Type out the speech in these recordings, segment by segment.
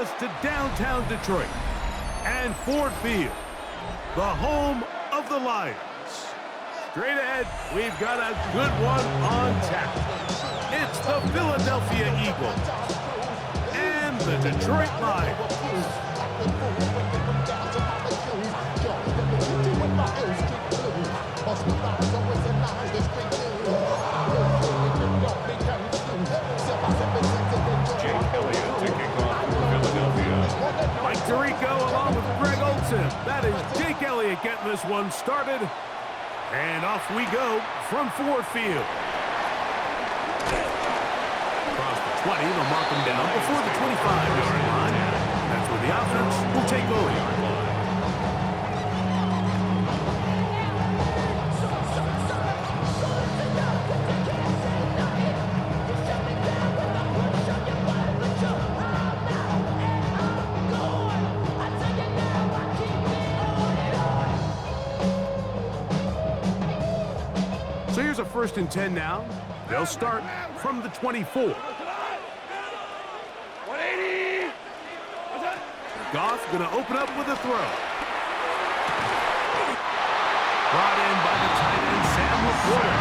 us to downtown Detroit and Ford Field, the home of the Lions. Straight ahead, we've got a good one on tap. It's the Philadelphia Eagles and the Detroit Lions. Mike Tirico along with Greg Olsen. That is Jake Elliott getting this one started. And off we go from Ford Field. Across the 20, they'll mark him down before the 25-yard line. That's where the offense will take over. So here's a 1st and 10 now. They'll start from the 24. Goff going to open up with a throw. Brought in by the tight end, Sam LaPorta.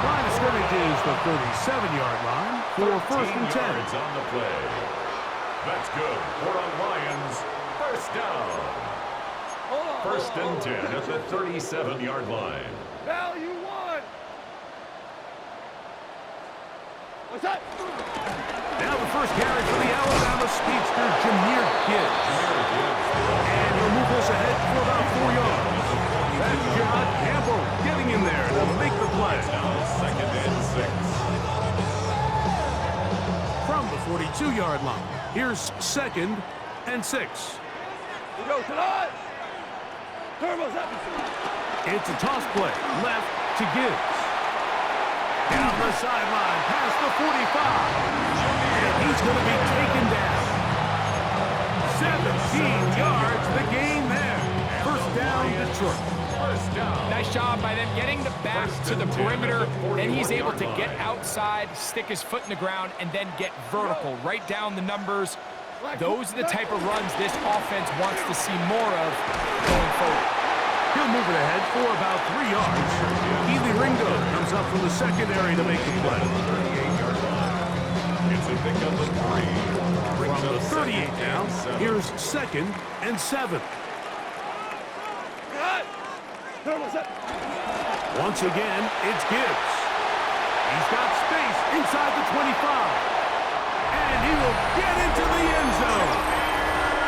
Line of scrimmage is the 37-yard line for 1st and 10. On the play. That's good for the Lions. 1st down. 1st and 10 at the 37-yard line. Now you won. What's that? Now the first carry for the Alabama speedster, Jahmyr Gibbs. And he'll move this ahead for about 4 yards. That's John Campbell getting in there to make the play. Now 2nd and 6. From the 42-yard line, here's 2nd and 6. We go tonight. Turbo's up. It's a toss play, left to Gibbs. Down the sideline, past the 45. And he's going to be taken down. 17 yards, the gain there. 1st down, Detroit. 1st down. Nice job by them getting the back to the perimeter. Then he's able to get outside, stick his foot in the ground, and then get vertical. Write down the numbers. Those are the type of runs this offense wants to see more of going forward. He'll move it ahead for about 3 yards. Keely Ringo comes up from the secondary to make the play. 38-yard line. It's a pickup of 3. From the 38 now, here's 2nd and 7. Turbo's up. Once again, it's Gibbs. He's got space inside the 25. And he will get into the end zone.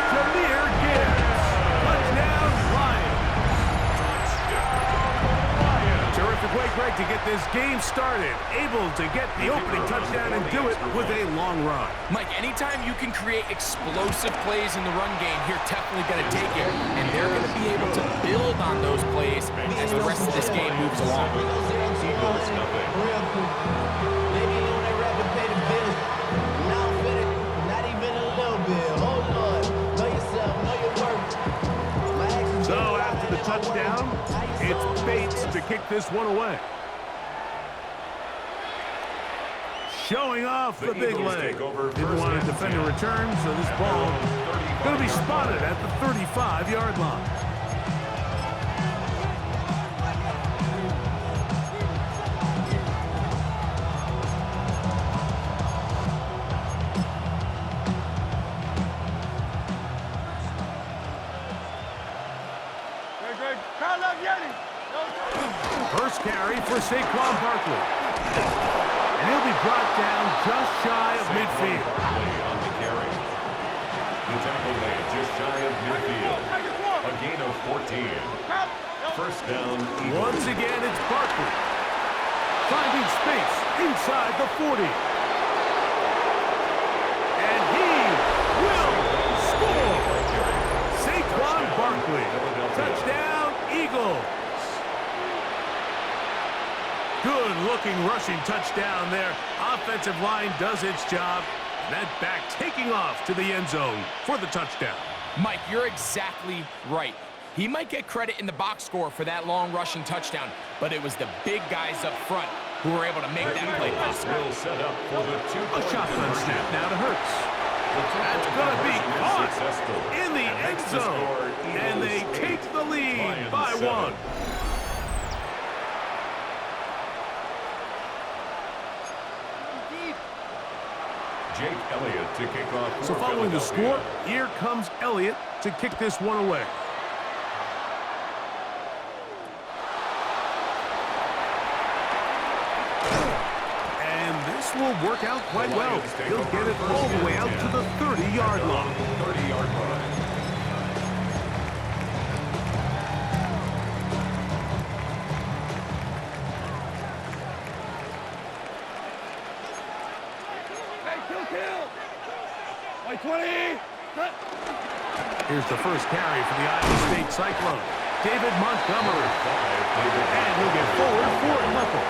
Jahmyr Gibbs. Touchdown, Lions. Terrific way, Greg, to get this game started. Able to get the opening touchdown and do it with a long run. Mike, anytime you can create explosive plays in the run game, you're definitely going to take it. And they're going to be able to build on those plays as the rest of this game moves along. Eagles nothing. Maybe on that rapid pay the bill. Now I'm fit it. Not even a little bit. Hold on. Know yourself. Know your worth. So after the touchdown, it's Bates to kick this one away. Showing off the big leg. Didn't want to defend a return, so this ball going to be spotted at the 35-yard line. First carry for Saquon Barkley. And he'll be brought down just shy of midfield. On the carry. The tackle made just shy of midfield. A gain of 14. 1st down, Eagles. Once again, it's Barkley. Finding space inside the 40. And he will score. Saquon Barkley. Touchdown, Eagles. Good-looking rushing touchdown there. Offensive line does its job. That back taking off to the end zone for the touchdown. Mike, you're exactly right. He might get credit in the box score for that long rushing touchdown, but it was the big guys up front who were able to make that play possible. Will set up for the A shotgun snap now to Hurts. That's going to be zone, and they take the lead by 1. Jake Elliott to kick off. So following the score, here comes Elliott to kick this one away. And this will work out quite well. He'll get it all the way out to the 30-yard line. 30-yard line. Kill! By 20! Cut! Here's the first carry for the Iowa State Cyclone. David Montgomery. And he'll get forward for a couple.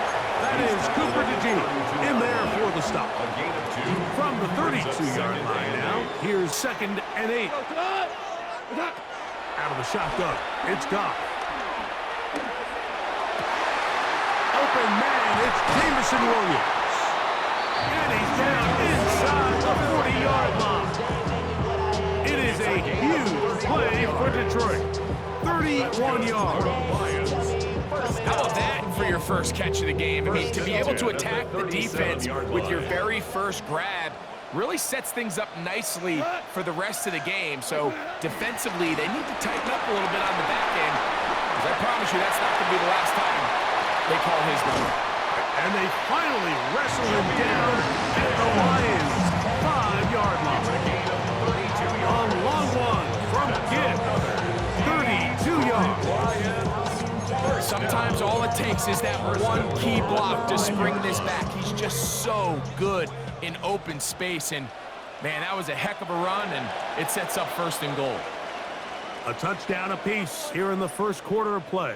That is Cooper DeGene in there for the stop. A gain of 2. From the 32-yard line now, here's 2nd and 8. Out of the shotgun, it's Goff. Open man, it's Jameson Williams. And he's down inside the 40-yard line. It is a huge play for Detroit. 31 yards. How about that for your first catch of the game? I mean, to be able to attack the defense with your very first grab really sets things up nicely for the rest of the game. So defensively, they need to tighten up a little bit on the back end, because I promise you that's not going to be the last time they call his number. And they finally wrestle him down at the Lions' 5-yard line. A long one from Gibbs. 32 yards. Sometimes all it takes is that one key block to spring this back. He's just so good in open space. And, man, that was a heck of a run, and it sets up 1st and goal. A touchdown apiece here in the first quarter of play.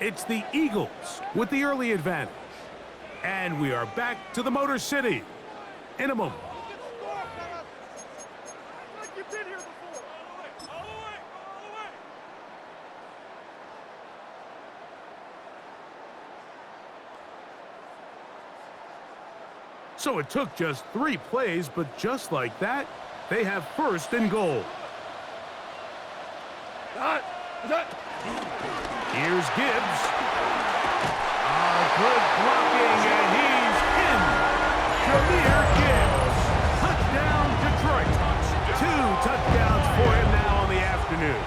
It's the Eagles with the early advantage. And we are back to the Motor City in a moment. So it took just 3 plays, but just like that, they have 1st and goal. Here's Gibbs. Good blocking, and he's in. Jahmyr Gibbs. Touchdown, Detroit. 2 touchdowns for him now on the afternoon.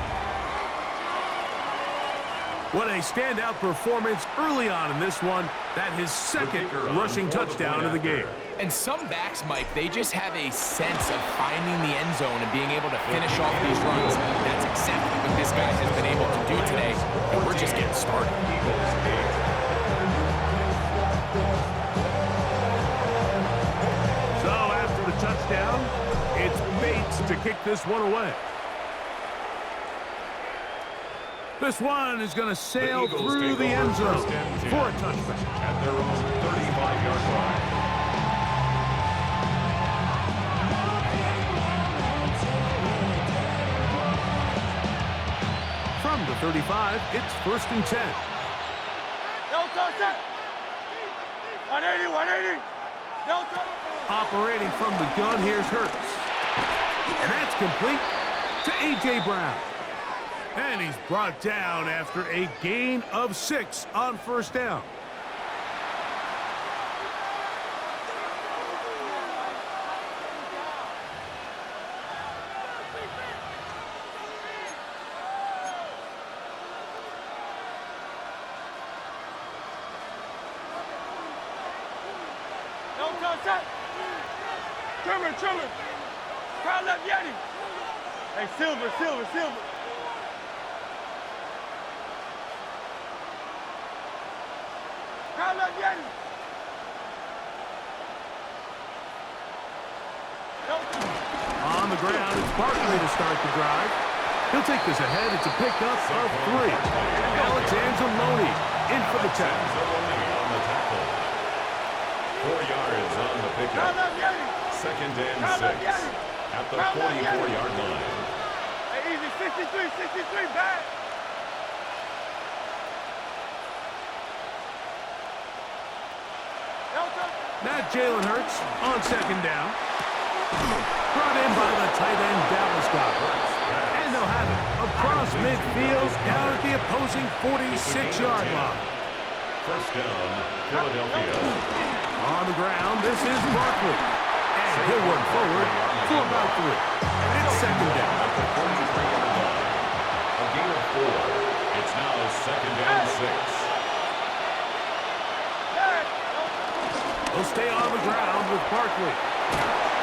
What a standout performance early on in this one. That his 2nd rushing touchdown of the game. And some backs, Mike, they just have a sense of finding the end zone and being able to finish off these runs. That's exactly what this guy has been able to do today, and we're just getting started. So after the touchdown, it's Bates to kick this one away. This one is going to sail through the end zone for a touchback. At their own 35-yard line. From the 35, it's 1st and 10. No touch it! 180, 180! No touch! Operating from the gun, here's Hurts. And that's complete to A.J. Brown. And he's brought down after a gain of 6 on 1st down. No touch it! Trimmer! Crowd left Yeti! Hey, Silver! Crowd left Yeti! On the ground, it's Barkley to start the drive. He'll take this ahead. It's a pickup of 3. Alex Anzalone in for the tackle. On the tackle. 4 yards on the pickup. 2nd and 6. At the 44-yard line. Hey, easy, 63, back! Not Jalen Hurts on 2nd down. Brought in by the tight end, Dallas Goedert. And they'll have it opposing 46-yard line. First down, Philadelphia. On the ground, this is Barkley. And he'll work forward to about 3. It's second down. At the 43-yard line. A gain of 4. It's now second down 6. They'll stay on the ground with Barkley.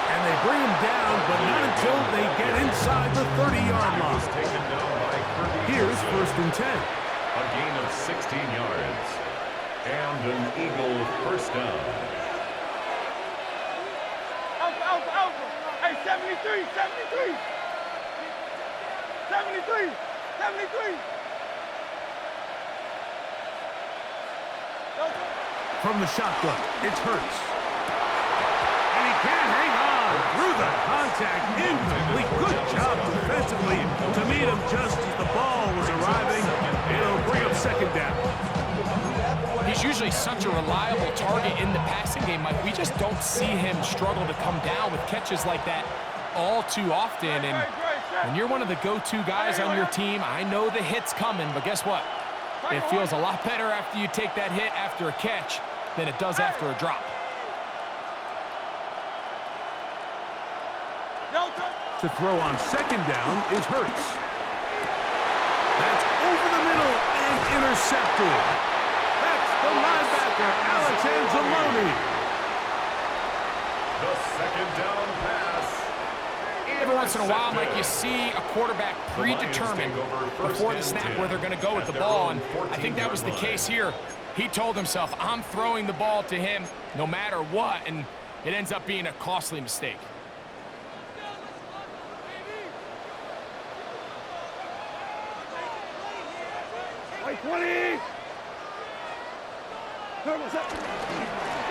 And they bring him down, but not until they get inside the 30-yard line. Taken down by Kirby. Here's first and 10. A gain of 16 yards. And an Eagle first down. Alpha. Hey, 73. 73. From the shotgun, it's Hurts. And he can't hang on through the contact. Incomplete. Good job defensively to meet him just as the ball was arriving. And it'll bring up second down. He's usually such a reliable target in the passing game, Mike. We just don't see him struggle to come down with catches like that all too often. And when you're one of the go-to guys on your team, I know the hit's coming, but guess what? It feels a lot better after you take that hit after a catch than it does after a drop. To throw on second down is Hurts. That's over the middle and intercepted. That's the linebacker, Alex Anzalone. The second down pass. Every once in a while, Mike, you see a quarterback predetermined before the snap where they're going to go with the ball, and I think that was the case here. He told himself, I'm throwing the ball to him no matter what, and it ends up being a costly mistake.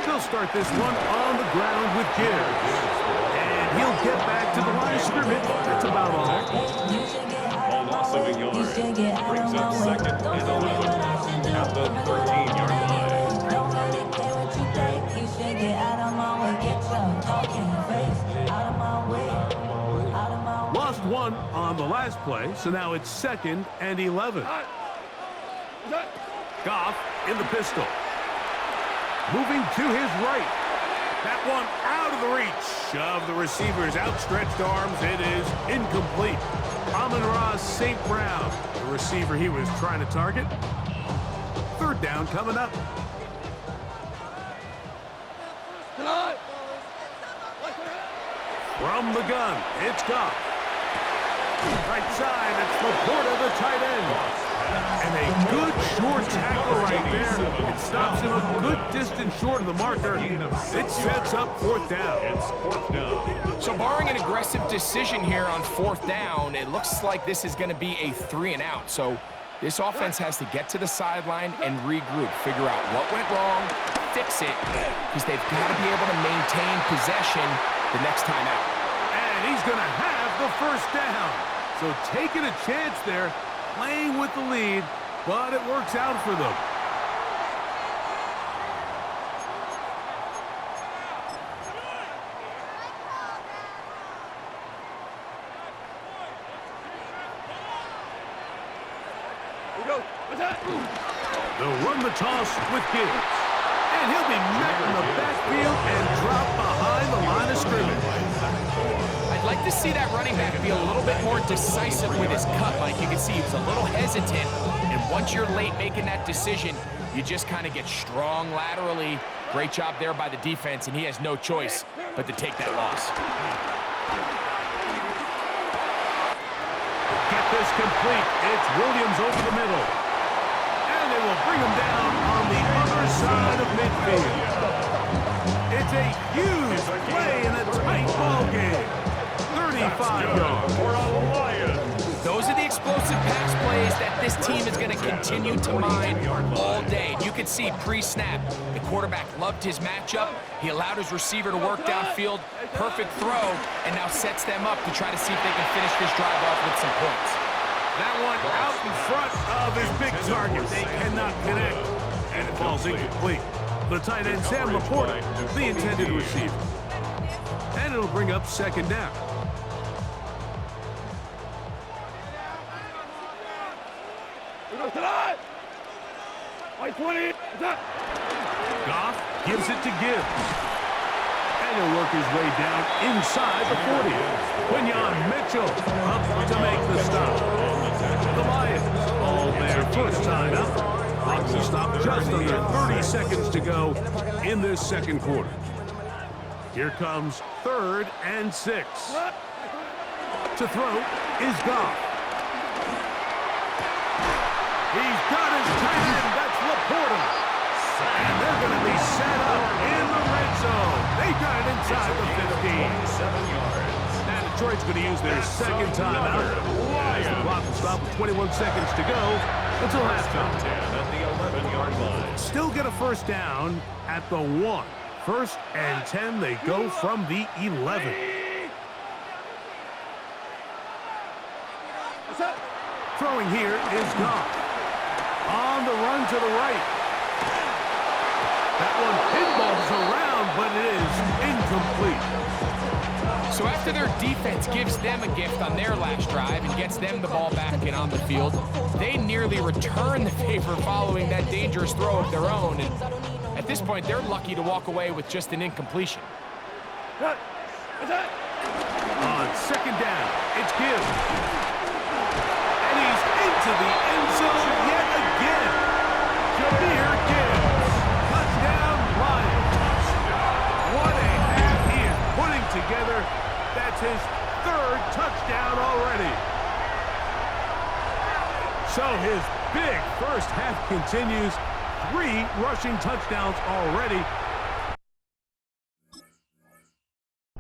They'll start this one on the ground with Gibbs. And he'll get back to the line of scrimmage. That's about all. A loss of a yard. Brings up second and 11 at the 13-yard line. Lost one on the last play, so now it's second and 11. Goff in the pistol. Moving to his right. That one out of the reach of the receiver's outstretched arms. It is incomplete. Amon-Ra St. Brown, the receiver he was trying to target. Third down coming up. From the gun, it's Goff. Right side, it's Laporta, the tight end. And a good short tackle right there. It stops him a good distance short of the marker. It sets up fourth down. It's fourth down. So barring an aggressive decision here on fourth down, it looks like this is going to be a 3-and-out. So this offense has to get to the sideline and regroup, figure out what went wrong, fix it, because they've got to be able to maintain possession the next time out. And he's going to have the first down. So taking a chance there, playing with the lead, but it works out for them. They'll run the toss with Gibbs. And he'll be met in the backfield and dropped behind the line of scrimmage. I'd like to see that running back be a little bit more decisive with his cut, Mike. You can see he was a little hesitant, and once you're late making that decision, you just kind of get strong laterally. Great job there by the defense, and he has no choice but to take that loss. Get this complete. It's Williams over the middle. And they will bring him down on the other side of midfield. It's a huge play in a tight ball game. 35 yards. Those are the explosive pass plays that this team is going to continue to mine all day. You can see pre-snap, the quarterback loved his matchup. He allowed his receiver to work downfield. Perfect throw, and now sets them up to try to see if they can finish this drive off with some points. That one out in front of his big target. They cannot connect, and it falls incomplete. The tight end, Sam Laporta, the intended receiver. And it'll bring up second down. Goff gives it to Gibbs. And he'll work his way down inside the 40. Quinyon Mitchell up to make the stop. The Lions all their first time out. Clock to stop just under 30 seconds to go in this second quarter. Here comes 3rd and 6. To throw is Goff. He's got his tight end. That's Laporta. And they're going to be set up in the red zone. They got it inside the 15. 7 yards. Now Detroit's going to use their second timeout. As the clock will stop with 21 seconds to go until halftime. 10 at the 11-yard line. Still get a first down at the 1. 1st and 10. They go from the 11. Throwing here is Goff. On the run to the right. That one pinballs around, but it is incomplete. So after their defense gives them a gift on their last drive and gets them the ball back and on the field, they nearly return the favor following that dangerous throw of their own. And at this point, they're lucky to walk away with just an incompletion. On second down, it's Gibbs. And he's into the end zone yet again. Jahmyr Gibbs. Touchdown, Lions. What a half he is putting together. That's his 3rd touchdown already. So his big first half continues. 3 rushing touchdowns already.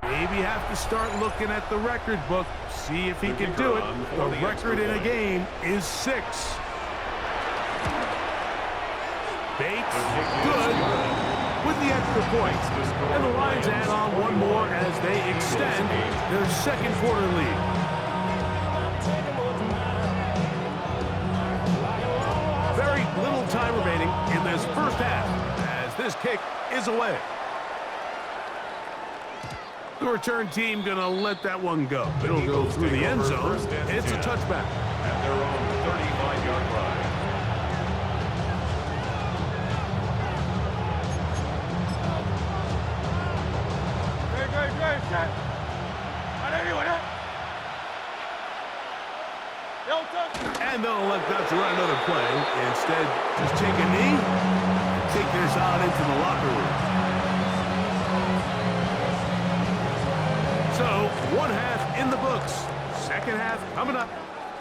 Maybe have to start looking at the record book, see if he can do it. The record in a game is 6. Bates, good, with the extra points. And the Lions add on one more as they extend their second quarter lead. Very little time remaining in this first half as this kick is away. The return team going to let that one go. It'll go through the end zone. It's a touchback. At their own 35-yard line. Great shot. And they'll let that run another play. Instead, just take a knee and take this on into the locker room. So, one half in the books. Second half coming up.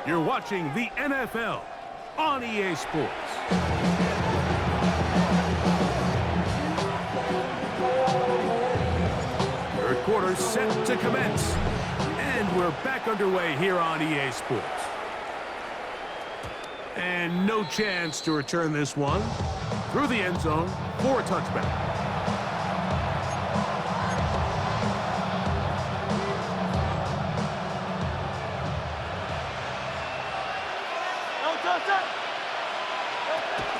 You're watching the NFL on EA Sports. Third quarter set to commence. And we're back underway here on EA Sports. And no chance to return this one through the end zone for a touchback.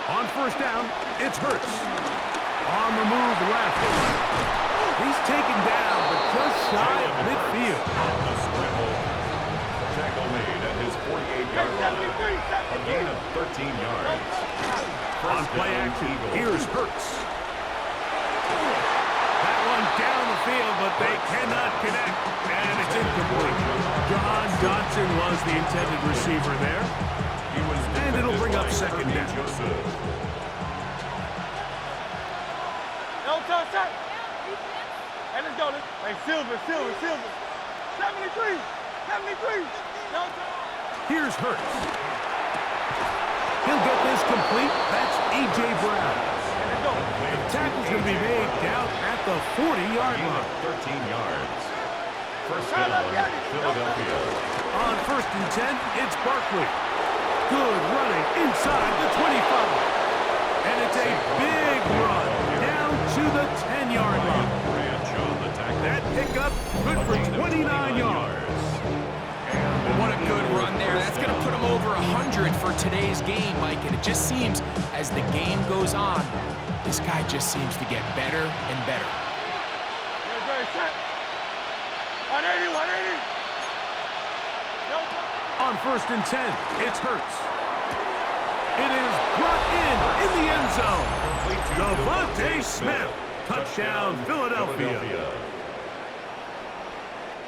On first down, it's Hurts. On the move left. He's taken down, but just shy of midfield. The scramble. Tackle made at his 48-yard line. A gain of 13 yards. On play action, here's Hurts. That one down the field, but they cannot connect. And it's incomplete. John Dodson was the intended receiver there. And it'll bring up second down. And let's go. Hey, Silver. 73. Here's Hurts. He'll get this complete. That's A.J. Brown. The tackle's going to be made down at the 40-yard line. 13 yards. First down, Philadelphia. On first and 10, it's Barkley. Good running inside the 25. And it's a big run down to the 10-yard line. That pickup good for 29 yards. What a good run there. That's going to put him over 100 for today's game, Mike. And it just seems, as the game goes on, this guy just seems to get better and better. 180. On first and 10, it's Hurts. It is brought in the end zone. Devontae Smith, touchdown, Philadelphia.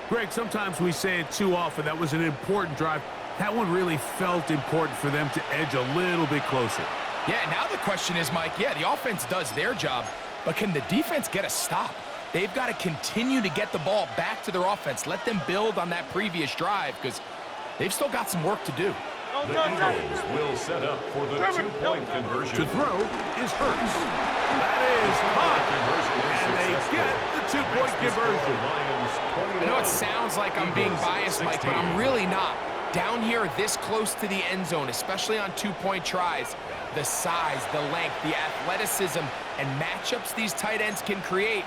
Greg, sometimes we say it too often. That was an important drive. That one really felt important for them to edge a little bit closer. Yeah, now the question is, Mike, yeah, the offense does their job, but can the defense get a stop? They've got to continue to get the ball back to their offense. Let them build on that previous drive because they've still got some work to do. The Eagles will set up for the two-point conversion. To throw is Hurts. That is hot. And they get the two-point conversion. I know it sounds like I'm being biased, Mike, but I'm really not. Down here this close to the end zone, especially on two-point tries, the size, the length, the athleticism, and matchups these tight ends can create,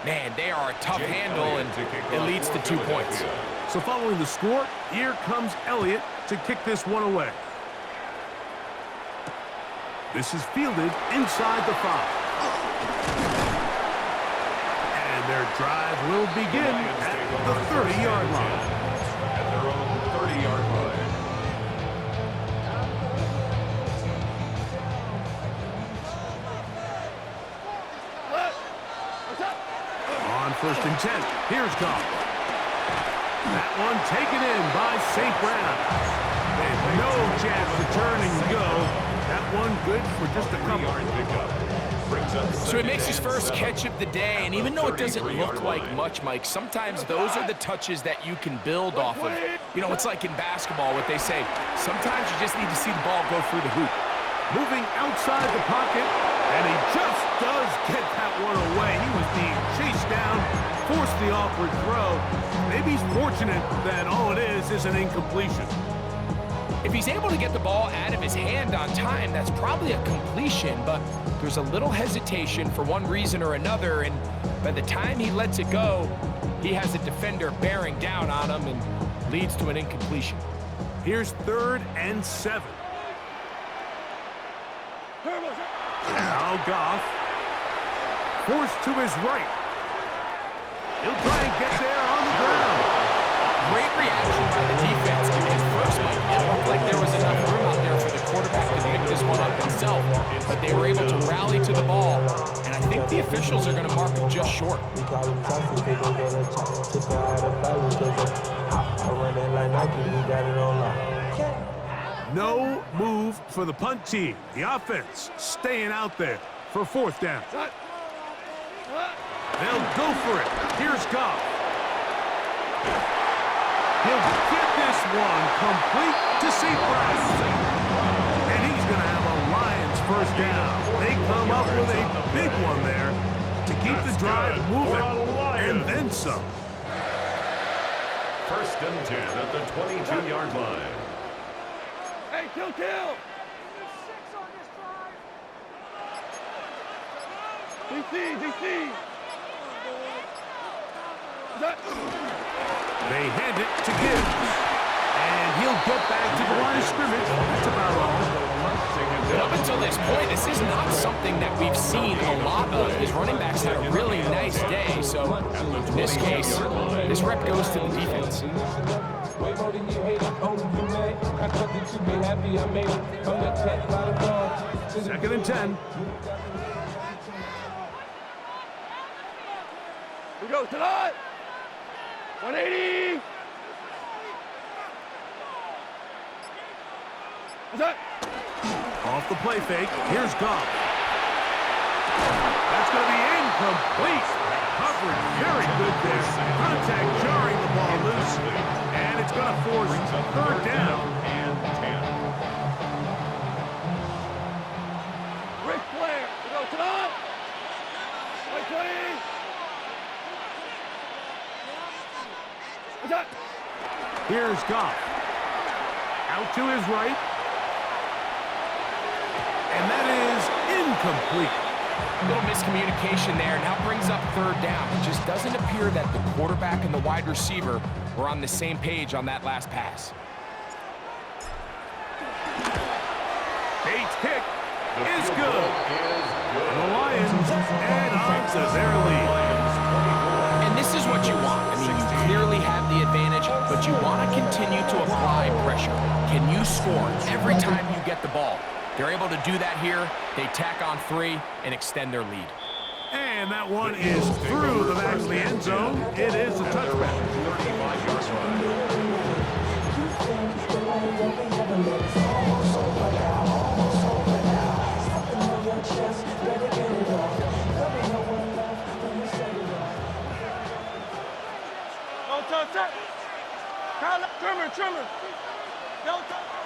man, they are a tough handle, and it leads to 2 points. So following the score, here comes Elliott to kick this one away. This is fielded inside the 5. And their drive will begin at the 30-yard line. At their own 30-yard line. On 1st and 10, here's Goff. That one taken in by St. Brown. And no chance to turn and go. That one good for just a couple. So he makes his first catch of the day, and even though it doesn't look like much, Mike, sometimes those are the touches that you can build off of. You know, it's like in basketball, what they say, sometimes you just need to see the ball go through the hoop. Moving outside the pocket, and he just does get that one away. He was being chased down, forced the awkward throw. Maybe he's fortunate that all it is an incompletion. If he's able to get the ball out of his hand on time, that's probably a completion, but there's a little hesitation for one reason or another, and by the time he lets it go, he has a defender bearing down on him and leads to an incompletion. Here's 3rd and 7. Now Goff, forced to his right. He'll try and get there on the ground. Great reaction by the defense. At first, it looked like there was enough room out there for the quarterback to pick this one up himself, but they were able to rally to the ball, and I think the officials are going to mark him just short. No move for the punt team. The offense staying out there for 4th down. They'll go for it. Here's Goff. He'll get this one complete to St. Brown. And he's going to have a Lions 1st down. They come up with a big one there to keep the drive moving and then some. 1st and 10 at the 22-yard line. Hey, kill! DC! They hand it to Gibbs. And he'll get back to the line of scrimmage. That's about all. But up until this point, this is not something that we've seen a lot of. His running backs had a really nice day, so in this case, this rep goes to the defense. 2nd and 10. We go tonight. 180. Off the play fake. Here's Goff. That's going to be incomplete. Covered very good there. Contact jarring the ball loose. And it's going to force 3rd down. And 10. Ric Flair. We go tonight. 20. Here's Goff. Out to his right. And that is incomplete. A little miscommunication there. Now brings up 3rd down. It just doesn't appear that the quarterback and the wide receiver were on the same page on that last pass. Bates' kick is good. And the Lions add on to their lead. And this is what you want. I mean, you clearly have the advantage, but you want to continue to apply pressure. Can you score every time you get the ball? They're able to do that here. They tack on 3 and extend their lead. And that one is through the back of the end zone. It is a touchback. 35-yard run.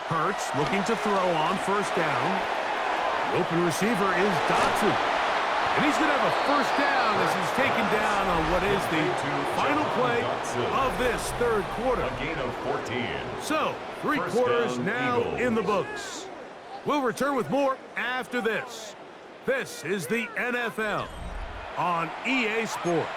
Hurts looking to throw on first down. The open receiver is Dotson. And he's going to have a first down as he's taken down on what is the final play of this third quarter. A gain of 14. So, 3 quarters now in the books. We'll return with more after this. This is the NFL on EA Sports.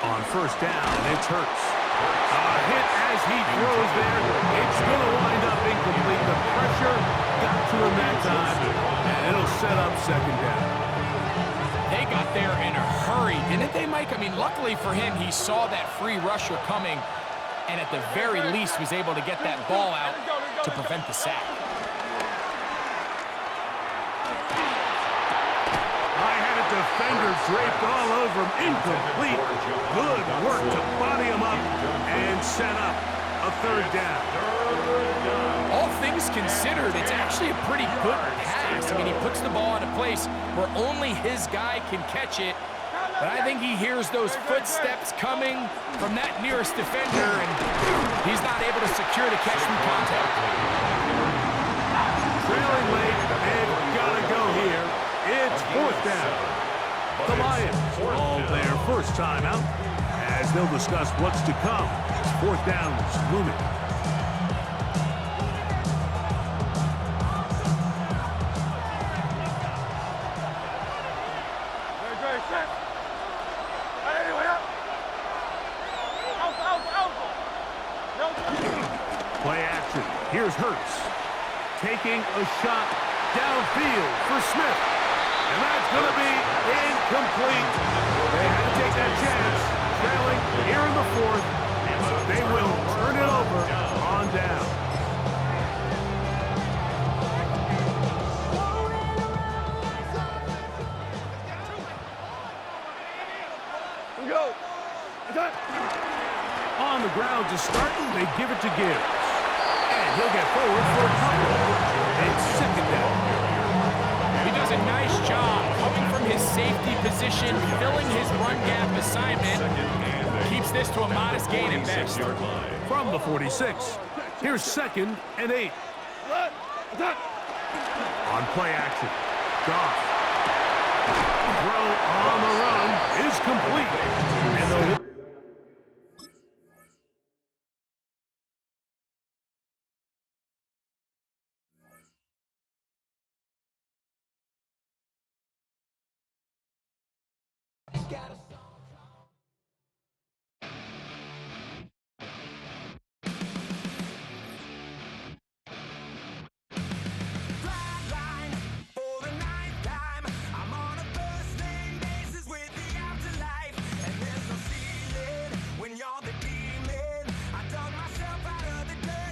On first down, it's Hurts. A hit as he throws there. It's going to wind up incomplete. The pressure got to him that time, and it'll set up second down. They got there in a hurry, didn't they, Mike? I mean, luckily for him, he saw that free rusher coming, and at the very least was able to get that ball out to prevent the sack. Defender draped all over him. Incomplete. Good work to body him up and set up a third down. All things considered, it's actually a pretty good pass. I mean, he puts the ball in a place where only his guy can catch it. But I think he hears those footsteps coming from that nearest defender, and he's not able to secure the catch from contact. Trailing late, they've got to go here. It's fourth down. The Lions call their first time out as they'll discuss what's to come. Fourth down is looming. Play action. Here's Hurts taking a shot downfield for Smith. And that's going to be incomplete. They had to take that chance, trailing here in the fourth. They will turn it over on down. On the ground to start, they give it to Gibbs. And he'll get forward for a couple. It's second down. He does a nice job coming from his safety position, filling his run gap assignment. Keeps this to a modest gain at best. From the 46, here's 2nd and 8. On play action, Goff. Throw on the run is complete. And the Gotta